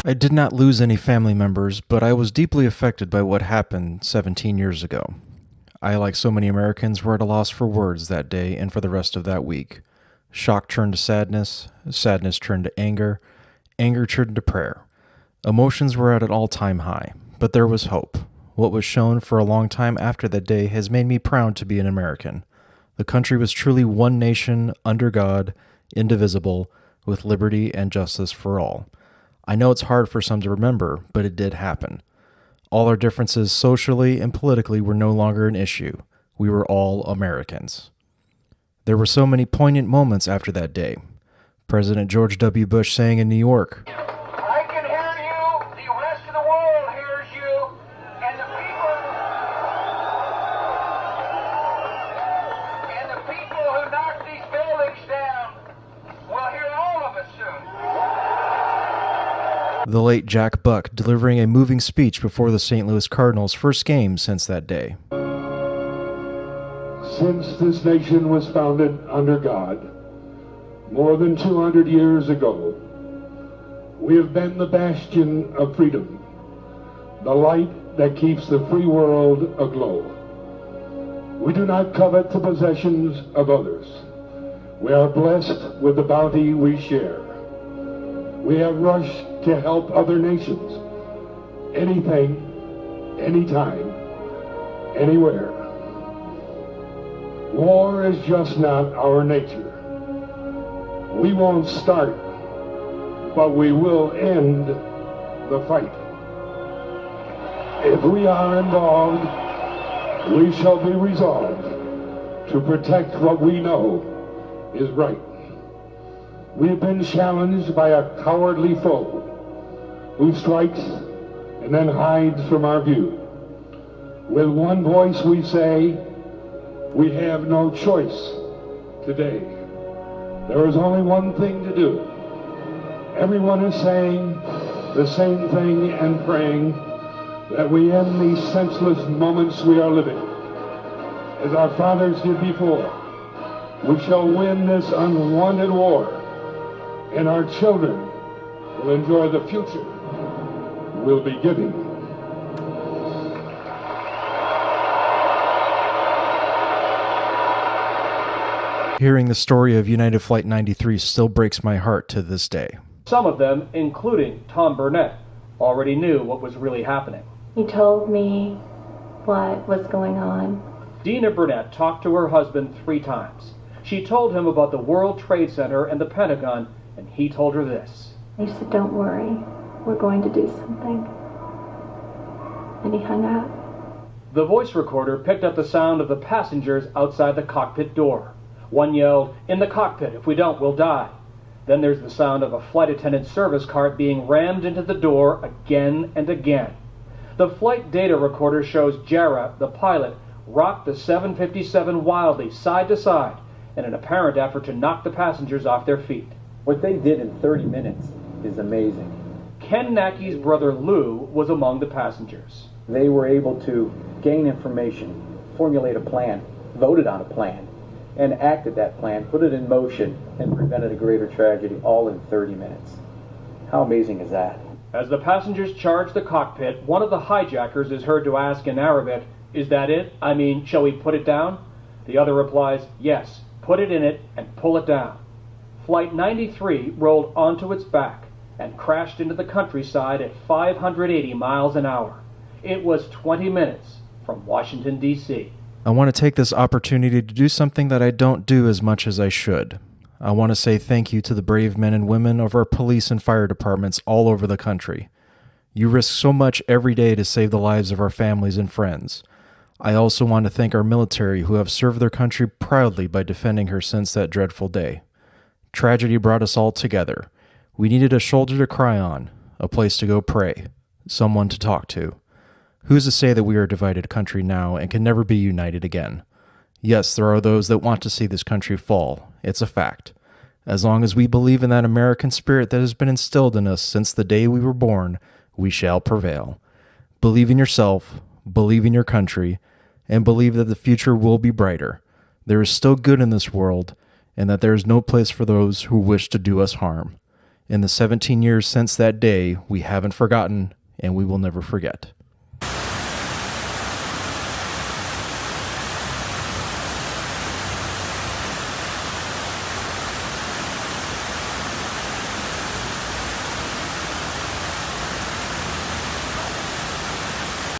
I did not lose any family members, but I was deeply affected by what happened 17 years ago. I, like so many Americans, were at a loss for words that day and for the rest of that week. Shock turned to sadness, sadness turned to anger, anger turned to prayer. Emotions were at an all-time high, but there was hope. What was shown for a long time after that day has made me proud to be an American. The country was truly one nation, under God, indivisible, with liberty and justice for all. I know it's hard for some to remember, but it did happen. All our differences socially and politically were no longer an issue. We were all Americans. There were so many poignant moments after that day. President George W. Bush saying in New York, I can hear you, the rest of the world hears you, and the people who knock these buildings down will hear all of us soon. the late Jack Buck delivering a moving speech before the St. Louis Cardinals' first game since that day. Since this nation was founded under God, more than 200 years ago, we have been the bastion of freedom, the light that keeps the free world aglow. We do not covet the possessions of others. We are blessed with the bounty we share. We have rushed to help other nations, anything, anytime, anywhere. War is just not our nature. We won't start, but we will end the fight. If we are involved, we shall be resolved to protect what we know is right. We've been challenged by a cowardly foe who strikes and then hides from our view. With one voice we say, we have no choice today. There is only one thing to do. Everyone is saying the same thing and praying that we end these senseless moments we are living. As our fathers did before, we shall win this unwanted war, and our children will enjoy the future we'll be giving. Hearing the story of United Flight 93 still breaks my heart to this day. Some of them, including Tom Burnett, already knew what was really happening. He told me what was going on. Dina Burnett talked to her husband 3 times. She told him about the World Trade Center and the Pentagon, and he told her this. He said, "Don't worry, we're going to do something." And he hung up. The voice recorder picked up the sound of the passengers outside the cockpit door. One yelled, "In the cockpit, if we don't, we'll die." Then there's the sound of a flight attendant service cart being rammed into the door again and again. The flight data recorder shows Jarrah, the pilot, rock the 757 wildly side to side in an apparent effort to knock the passengers off their feet. What they did in 30 minutes is amazing. Ken Nackey's brother Lou was among the passengers. They were able to gain information, formulate a plan, voted on a plan, and acted that plan, put it in motion, and prevented a greater tragedy all in 30 minutes. How amazing is that? As the passengers charge the cockpit, one of the hijackers is heard to ask in Arabic, "Is that it? I mean, shall we put it down?" The other replies, "Yes, put it in it and pull it down." Flight 93 rolled onto its back and crashed into the countryside at 580 miles an hour. It was 20 minutes from Washington, D.C. I want to take this opportunity to do something that I don't do as much as I should. I want to say thank you to the brave men and women of our police and fire departments all over the country. You risk so much every day to save the lives of our families and friends. I also want to thank our military who have served their country proudly by defending her since that dreadful day. Tragedy brought us all together. We needed a shoulder to cry on, a place to go pray, someone to talk to. Who's to say that we are a divided country now and can never be united again? Yes, there are those that want to see this country fall. It's a fact. As long as we believe in that American spirit that has been instilled in us since the day we were born, we shall prevail. Believe in yourself, believe in your country, and believe that the future will be brighter. There is still good in this world, and that there is no place for those who wish to do us harm. In the 17 years since that day, we haven't forgotten and we will never forget.